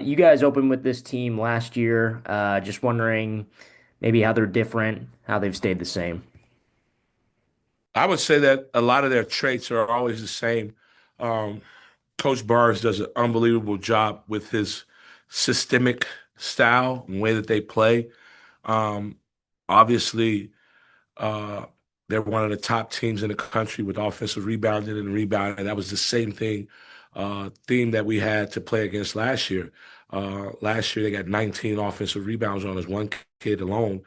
You guys opened with this team last year. Just wondering maybe how they're different, how they've stayed the same. I would say that a lot of their traits are always the same. Um, Coach Barnes does an unbelievable job with his systemic style and way that they play. Um, Obviously, uh, they're one of the top teams in the country with offensive rebounding and rebounding. That was the same theme that we had to play against last year. Last year, they got 19 offensive rebounds on us, one kid alone.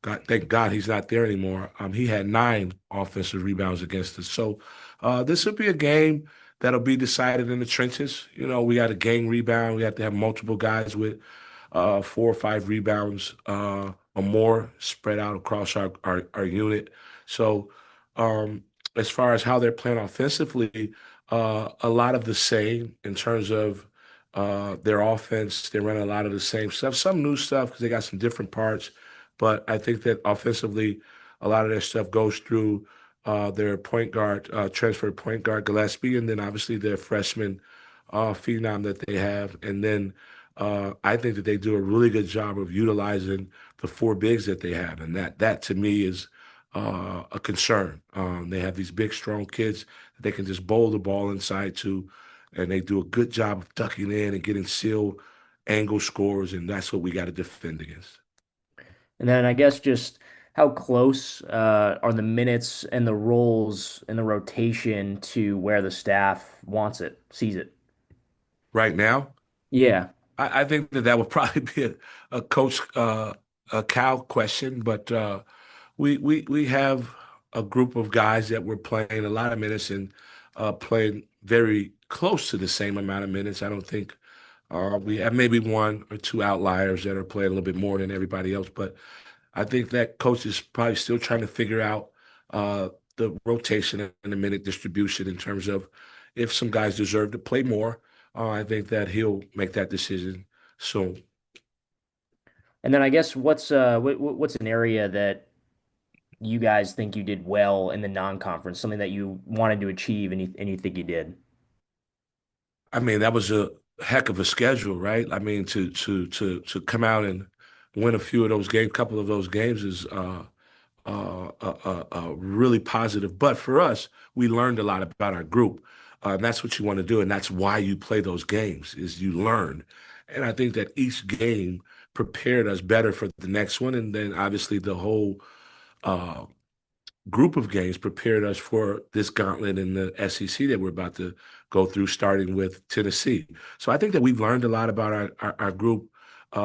God, thank God he's not there anymore. He had 9 offensive rebounds against us. So this will be a game that'll be decided in the trenches. You know, we got a gang rebound. We have to have multiple guys with 4 or 5 rebounds or more spread out across our unit. So um, as far as how they're playing offensively, a lot of the same in terms of their offense. They run a lot of the same stuff, some new stuff because they got some different parts. But I think that offensively, a lot of their stuff goes through their point guard, transfer point guard Gillespie, and then obviously their freshman phenom that they have. And then I think that they do a really good job of utilizing the 4 bigs that they have, and that to me is a concern. They have these big, strong kids that they can just bowl the ball inside to, and they do a good job of ducking in and getting seal angle scores, and that's what we got to defend against. And then I guess just how close are the minutes and the roles and the rotation to where the staff wants it, sees it? Right now, Yeah. I think that that would probably be a coach a Cal question, but we have a group of guys that were playing a lot of minutes and playing very close to the same amount of minutes. I don't think we have maybe 1 or 2 outliers that are playing a little bit more than everybody else, but I think that coach is probably still trying to figure out the rotation and the minute distribution in terms of if some guys deserve to play more. I think that he'll make that decision soon. And then I guess what's an area that you guys think you did well in the non-conference, something that you wanted to achieve and you think you did? I mean, that was a heck of a schedule, right? I mean, to come out and win a few of those games, couple of those games is really positive. But for us, we learned a lot about our group. And that's what you want to do, and that's why you play those games is you learn. And I think that each game prepared us better for the next one, and then obviously the whole uh, group of games prepared us for this gauntlet in the SEC that we're about to go through, starting with Tennessee. So I think that we've learned a lot about our group.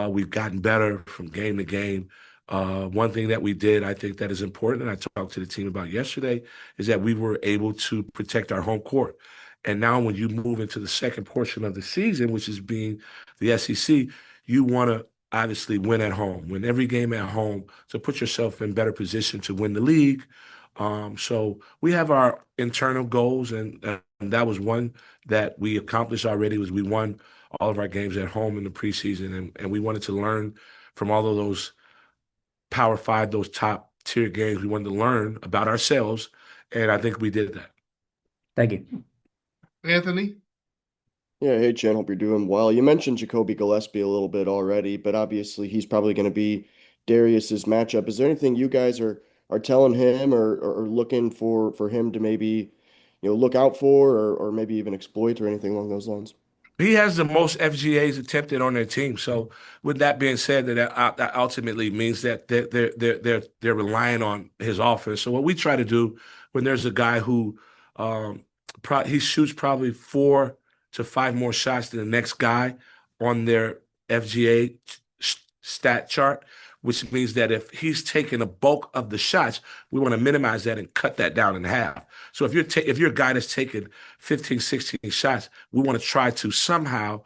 We've gotten better from game to game. One thing that we did, I think that is important, and I talked to the team about yesterday, is that we were able to protect our home court. And now, when you move into the second portion of the season, which is being the SEC, you want to obviously win at home, win every game at home to put yourself in better position to win the league. So we have our internal goals, and that was one that we accomplished already. Was we won all of our games at home in the preseason, and we wanted to learn from all of those Power Five, those top tier games. We wanted to learn about ourselves, and I think we did that. Thank you. Anthony? Yeah, hey Jen, hope you're doing well. You mentioned Jacoby Gillespie a little bit already, but obviously he's probably going to be Darius's matchup. Is there anything you guys are telling him or looking for him to maybe, look out for or maybe even exploit or anything along those lines? He has the most FGAs attempted on their team. So, with that being said, that ultimately means that they're relying on his offense. So, what we try to do when there's a guy who he shoots probably 4 to 5 more shots than the next guy on their FGA stat chart, which means that if he's taking a bulk of the shots, we want to minimize that and cut that down in half. So if you're a guy that's taking 15, 16 shots, we want to try to somehow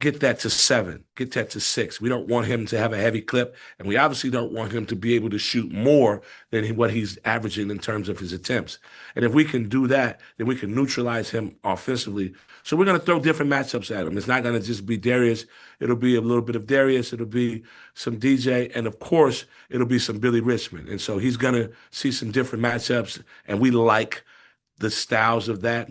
get that to 7, get that to 6. We don't want him to have a heavy clip, and we obviously don't want him to be able to shoot more than what he's averaging in terms of his attempts. And if we can do that, then we can neutralize him offensively. So we're going to throw different matchups at him. It's not going to just be Darius. It'll be a little bit of Darius. It'll be some DJ, and of course, it'll be some Billy Richmond. And so he's going to see some different matchups, and we like the styles of that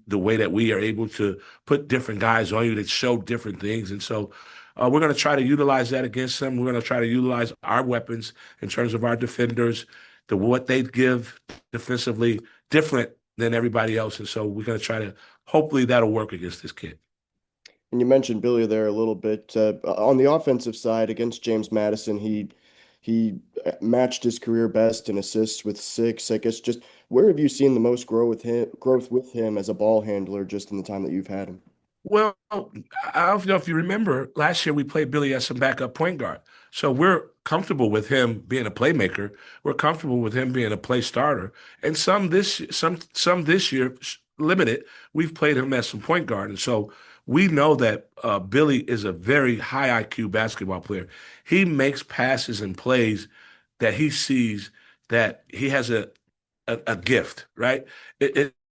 the way that we are able to put different guys on you that show different things. And so we're going to try to utilize that against them. We're going to try to utilize our weapons in terms of our defenders, what they give defensively, different than everybody else. And so we're going to try to, hopefully that'll work against this kid. And you mentioned Billy there a little bit. On the offensive side against James Madison, he matched his career best in assists with 6. I guess just where have you seen the most growth with him as a ball handler just in the time that you've had him? Well, I don't know if you remember, last year we played Billy as some backup point guard. So we're comfortable with him being a playmaker. We're comfortable with him being a play starter. And some this year, limited, we've played him as some point guard. And so we know that Billy is a very high IQ basketball player. He makes passes and plays that he sees that he has a gift, right?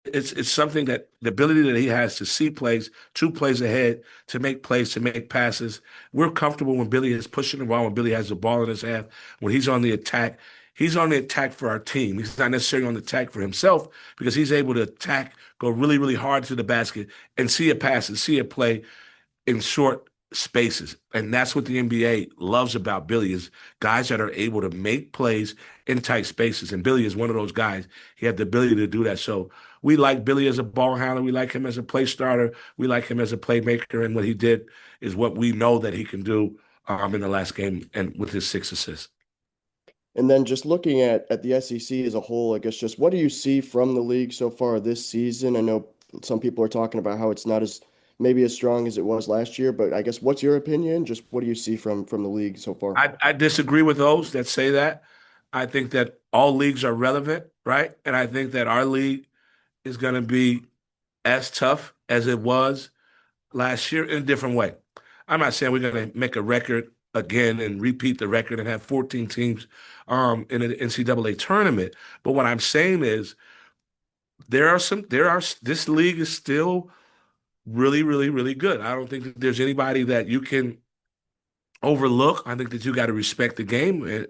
It's something that the ability that he has to see plays, 2 plays ahead, to make plays, to make passes. We're comfortable when Billy is pushing the ball, when Billy has the ball in his hand, when he's on the attack. He's on the attack for our team. He's not necessarily on the attack for himself because he's able to attack, go really, really hard to the basket, and see a pass and see a play in short spaces. And that's what the NBA loves about Billy is guys that are able to make plays in tight spaces. And Billy is one of those guys. He had the ability to do that. So we like Billy as a ball handler. We like him as a play starter. We like him as a playmaker. And what he did is what we know that he can do in the last game and with his 6 assists. And then just looking at the SEC as a whole, I guess just what do you see from the league so far this season? I know some people are talking about how it's not as maybe as strong as it was last year, but I guess what's your opinion? Just what do you see from the league so far? I disagree with those that say that. I think that all leagues are relevant, right? And I think that our league is going to be as tough as it was last year in a different way. I'm not saying we're going to make a record again and repeat the record and have 14 teams in an NCAA tournament. But what I'm saying is this league is still really, really, really good. I don't think that there's anybody that you can overlook. I think that you got to respect the game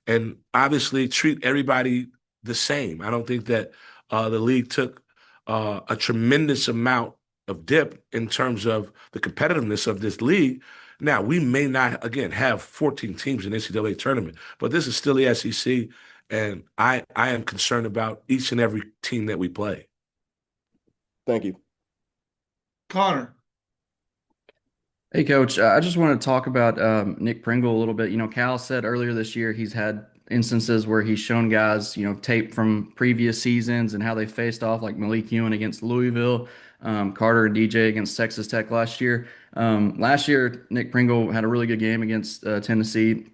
and obviously treat everybody the same. I don't think that the league took a tremendous amount of dip in terms of the competitiveness of this league. Now, we may not, again, have 14 teams in the NCAA tournament, but this is still the SEC, and I am concerned about each and every team that we play. Thank you. Connor. Hey, Coach. I just want to talk about Nick Pringle a little bit. Cal said earlier this year he's had instances where he's shown guys, tape from previous seasons and how they faced off, like Malik Ewing against Louisville, Carter and DJ against Texas Tech last year. Last year, Nick Pringle had a really good game against Tennessee.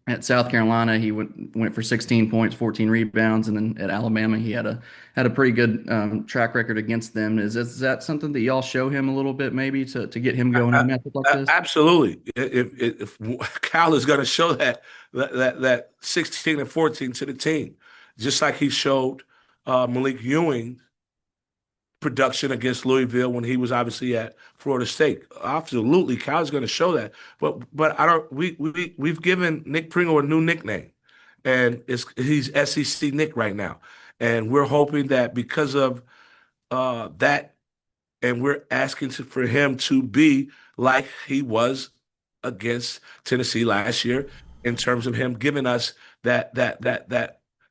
At South Carolina, he went for 16 points, 14 rebounds, and then at Alabama, he had a pretty good track record against them. Is that something that y'all show him a little bit, maybe to get him going in a matchup like this? Absolutely. If Cal is going to show that 16 and 14 to the team, just like he showed Malik Ewing production against Louisville when he was obviously at Florida State. Absolutely, Cal's going to show that. But I don't. We've given Nick Pringle a new nickname, and he's SEC Nick right now, and we're hoping that because of that, and we're asking for him to be like he was against Tennessee last year in terms of him giving us that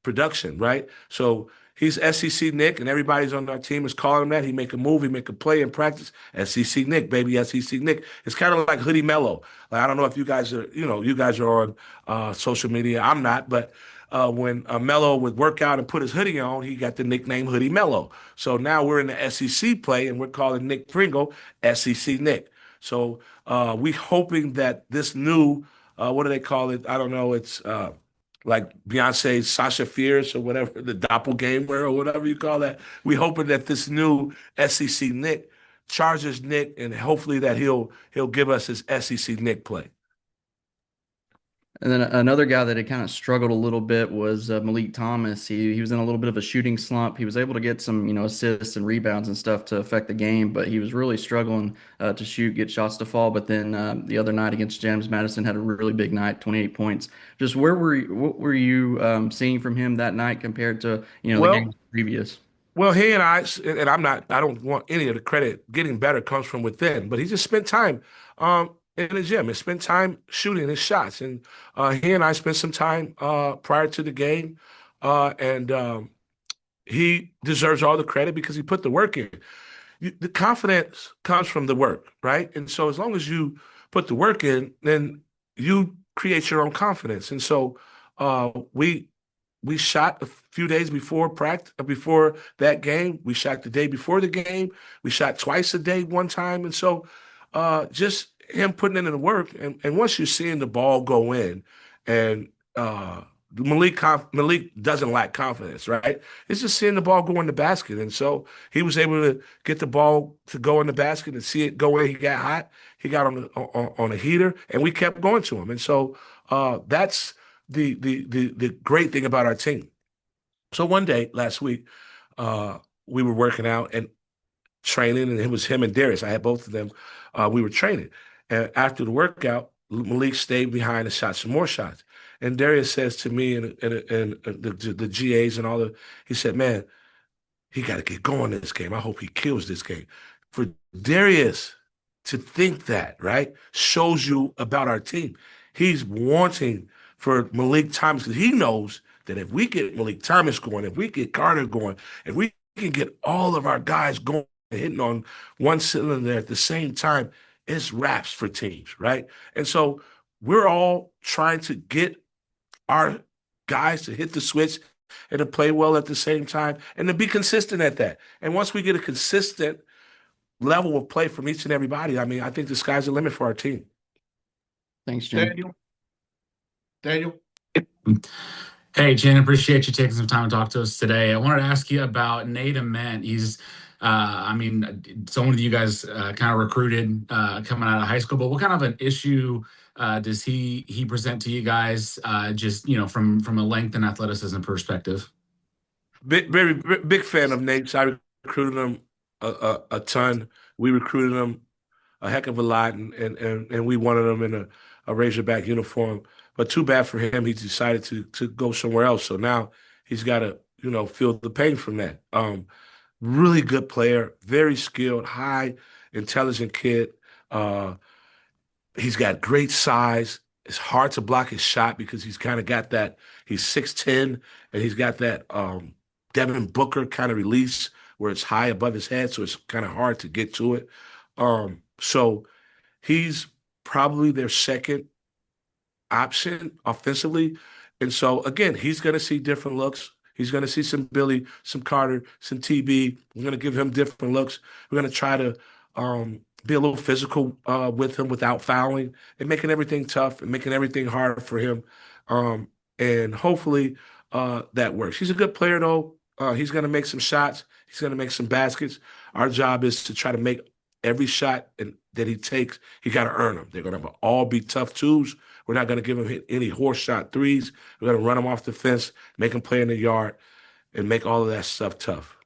production, right? So he's SEC Nick, and everybody's on our team is calling him that. He make a move, he make a play in practice. SEC Nick, baby, SEC Nick. It's kind of like Hoodie Mello. Like, I don't know if you guys are, you guys are on social media. I'm not, but when Mello would work out and put his hoodie on, he got the nickname Hoodie Mello. So now we're in the SEC play, and we're calling Nick Pringle SEC Nick. So we hoping that this new, what do they call it? I don't know. It's like Beyonce's Sasha Fierce or whatever, the doppelganger or whatever you call that. We hoping that this new SEC Nick charges Nick, and hopefully that he'll give us his SEC Nick play. And then another guy that had kind of struggled a little bit was Malik Thomas. He was in a little bit of a shooting slump. He was able to get some, assists and rebounds and stuff to affect the game, but he was really struggling to shoot, get shots to fall. But then the other night against James Madison had a really big night, 28 points. Just what were you seeing from him that night compared to the Well, games previous? Well, he and I, and I don't want any of the credit. Getting better comes from within, but he just spent time in the gym and spent time shooting his shots. And he and I spent some time prior to the game, and he deserves all the credit because he put the work in. The confidence comes from the work, right? And so as long as you put the work in, then you create your own confidence. And so we shot a few days before practice, before that game. We shot the day before the game. We shot twice a day one time. And so just him putting in the work. And once you're seeing the ball go in and Malik doesn't lack confidence, right? It's just seeing the ball go in the basket. And so he was able to get the ball to go in the basket and see it go in. He got hot. He got on a heater, and we kept going to him. And so that's the great thing about our team. So one day last week, we were working out and training, and it was him and Darius. I had both of them. We were training, and after the workout, Malik stayed behind and shot some more shots. And Darius says to me and the GAs and all the, he said, "Man, he got to get going this game. I hope he kills this game." For Darius to think that, right, shows you about our team. He's wanting for Malik Thomas because he knows that if we get Malik Thomas going, if we get Carter going, if we can get all of our guys going, hitting on one cylinder at the same time, it's wraps for teams, right? And so we're all trying to get our guys to hit the switch and to play well at the same time and to be consistent at that. And once we get a consistent level of play from each and everybody, I mean, I think the sky's the limit for our team. Thanks, Jim. Daniel. Hey, Chin, appreciate you taking some time to talk to us today. I wanted to ask you about Nate Ament. He's, I mean, someone that you guys kind of recruited coming out of high school, but what kind of an issue does he present to you guys, just, from a length and athleticism perspective? Very big fan of Nate's. I recruited him a ton. We recruited him a heck of a lot, and we wanted him in a Razorback uniform. But too bad for him, he decided to go somewhere else. So now he's got to, feel the pain from that. Really good player, very skilled, high intelligent kid. He's got great size. It's hard to block his shot because he's kind of got that. He's 6'10", and he's got that Devin Booker kind of release where it's high above his head, so it's kind of hard to get to it. So he's probably their second option offensively. And so, again, he's going to see different looks. He's going to see some Billy, some Carter, some TB. We're going to give him different looks. We're going to try to be a little physical with him without fouling and making everything tough and making everything hard for him. And hopefully that works. He's a good player, though. He's going to make some shots. He's going to make some baskets. Our job is to try to make every shot that he takes, he got to earn them. They're going to all be tough twos. We're not going to give him any horse shot threes. We're going to run him off the fence, make him play in the yard, and make all of that stuff tough.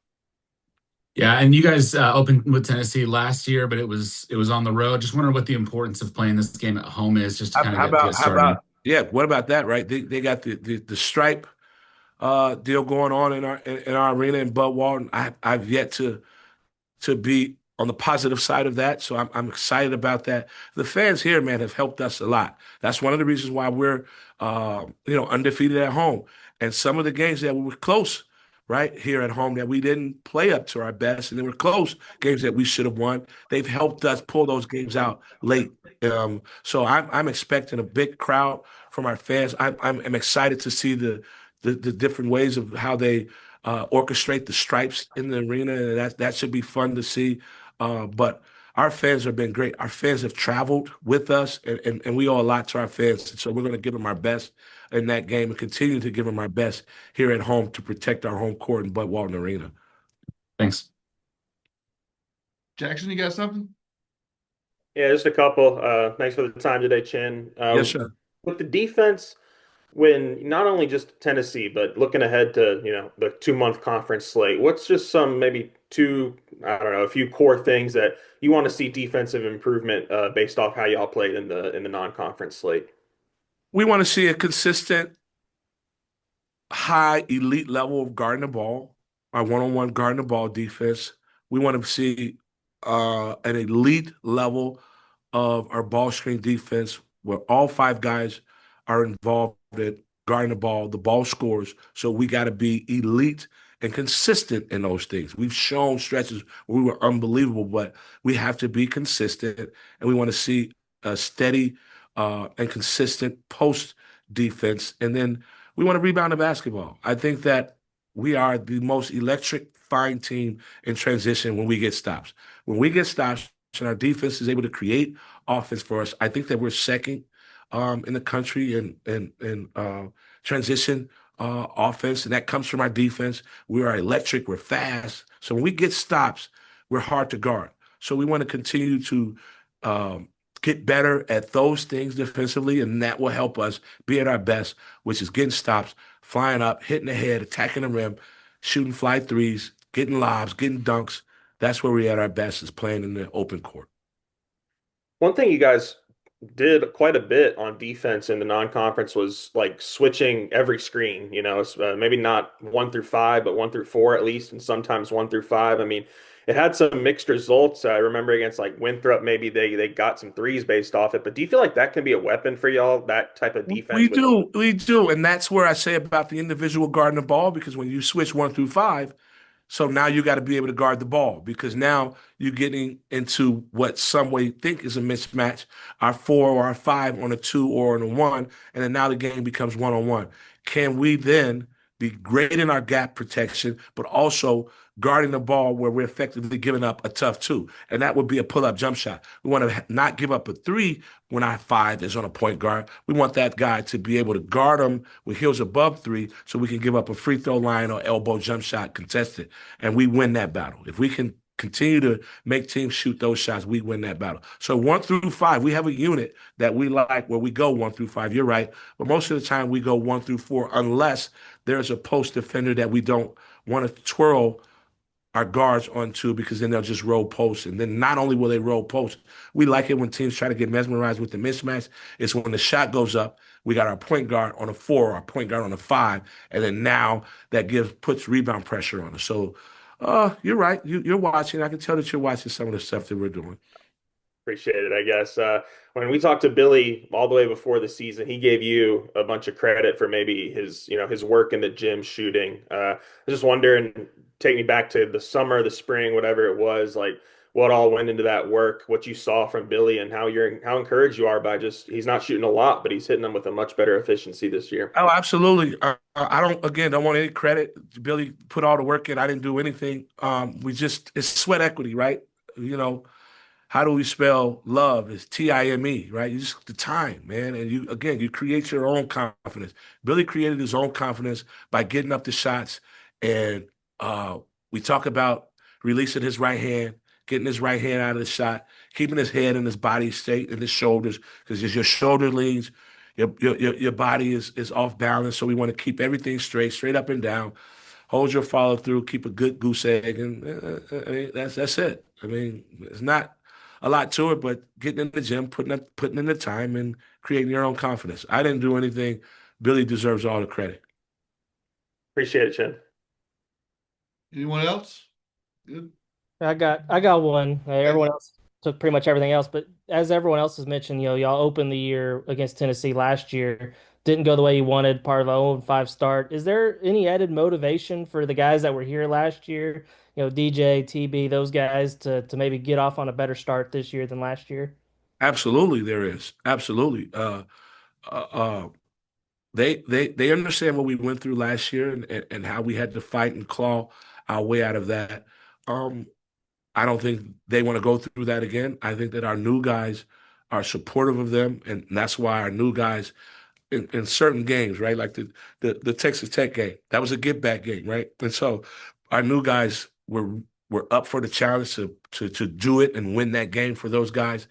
Yeah, and you guys opened with Tennessee last year, but it was on the road. Just wondering what the importance of playing this game at home is, just to kind of get started. Yeah, what about that, right? They got the stripe deal going on in our arena in Bud Walton. I've yet to be on the positive side of that. So I'm excited about that. The fans here, man, have helped us a lot. That's one of the reasons why we're, undefeated at home. And some of the games that we were close, right, here at home that we didn't play up to our best, and they were close games that we should have won. They've helped us pull those games out late. So I'm expecting a big crowd from our fans. I'm excited to see the different ways of how they orchestrate the stripes in the arena, and that should be fun to see. But our fans have been great. Our fans have traveled with us, and we owe a lot to our fans. And so we're going to give them our best in that game and continue to give them our best here at home to protect our home court in Bud Walton Arena. Thanks. Jackson, you got something? Yeah, just a couple. Thanks for the time today, Chin. Yes, sir. With the defense, when not only just Tennessee, but looking ahead to, the 2-month conference slate, what's just some maybe a few core things that you want to see defensive improvement based off how y'all played in the non-conference slate? We want to see a consistent, high elite level of guarding the ball. our one-on-one guarding the ball defense. We want to see an elite level of our ball screen defense where all five guys are involved in guarding the ball scores. So we got to be elite and consistent in those things. We've shown stretches where we were unbelievable, but we have to be consistent, and we want to see a steady and consistent post defense. And then we want to rebound the basketball. I think that we are the most electrifying team in transition when we get stops. When we get stops and our defense is able to create offense for us, I think that we're second in the country in transition offense, and that comes from our defense. We are electric. We're fast. So when we get stops, we're hard to guard. So we want to continue to get better at those things defensively, and that will help us be at our best, which is getting stops, flying up, hitting the head, attacking the rim, shooting fly threes, getting lobs, getting dunks. That's where we're at our best, is playing in the open court. One thing you guys did quite a bit on defense in the non-conference was like switching every screen, maybe not 1 through 5, but 1 through 4 at least, and sometimes 1 through 5. I mean, it had some mixed results. I remember against like Winthrop, maybe they got some threes based off it. But do you feel like that can be a weapon for y'all, that type of defense? We do. And that's where I say about the individual guarding the ball, because when you switch 1 through 5, so now you got to be able to guard the ball, because now you're getting into what some way think is a mismatch, our 4 or our 5 on a 2 or on a 1, and then now the game becomes one-on-one. Can we then be great in our gap protection, but also guarding the ball where we're effectively giving up a tough 2? And that would be a pull-up jump shot. We want to not give up a 3 when our 5 is on a point guard. We want that guy to be able to guard him with heels above 3 so we can give up a free throw line or elbow jump shot contested, and we win that battle. If we can continue to make teams shoot those shots, we win that battle. So 1 through 5, we have a unit that we like where we go 1 through 5. You're right. But most of the time we go 1 through 4, unless there's a post defender that we don't want to twirl our guards onto, because then they'll just roll posts. And then not only will they roll posts, we like it when teams try to get mesmerized with the mismatch. It's when the shot goes up, we got our point guard on a 4, our point guard on a 5, and then now that puts rebound pressure on us. So you're right. You're watching. I can tell that you're watching some of the stuff that we're doing. Appreciate it, I guess. When we talked to Billy all the way before the season, he gave you a bunch of credit for maybe his work in the gym shooting. I was just wondering, take me back to the summer, the spring, whatever it was, like what all went into that work, what you saw from Billy, and how encouraged you are by just he's not shooting a lot, but he's hitting them with a much better efficiency this year. Oh, absolutely. I don't want any credit. Billy put all the work in. I didn't do anything. It's sweat equity, right? You know, how do we spell love? It's time, right? You just the time, man. And you create your own confidence. Billy created his own confidence by getting up the shots. And we talk about releasing his right hand, getting his right hand out of the shot, keeping his head and his body straight and his shoulders, because as your shoulder leans, your body is off balance. So we want to keep everything straight up and down. Hold your follow through, keep a good goose egg, and that's it. I mean, it's not a lot to it, but getting in the gym, putting in the time, and creating your own confidence. I didn't do anything. Billy deserves all the credit. Appreciate it, Chin. Anyone else? Good. I got one. Everyone else took pretty much everything else, but as everyone else has mentioned, y'all opened the year against Tennessee last year. Didn't go the way you wanted, part of a 0-5 start. Is there any added motivation for the guys that were here last year? DJ, TB, those guys to maybe get off on a better start this year than last year? Absolutely, there is. Absolutely. They understand what we went through last year, and how we had to fight and claw our way out of that. I don't think they want to go through that again. I think that our new guys are supportive of them, and that's why our new guys in certain games, right? Like the Texas Tech game, that was a get back game, right? And so our new guys were up for the challenge to do it and win that game for those guys.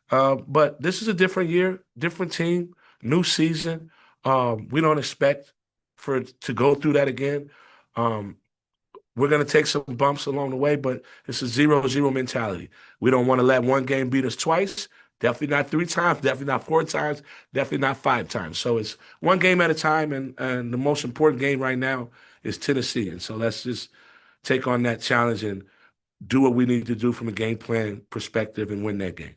But this is a different year, different team, new season. We don't expect for it to go through that again. We're going to take some bumps along the way, but it's a 0-0 mentality. We don't want to let one game beat us twice. Definitely not 3 times, definitely not 4 times, definitely not 5 times. So it's one game at a time, and the most important game right now is Tennessee. And so let's just take on that challenge and do what we need to do from a game plan perspective and win that game.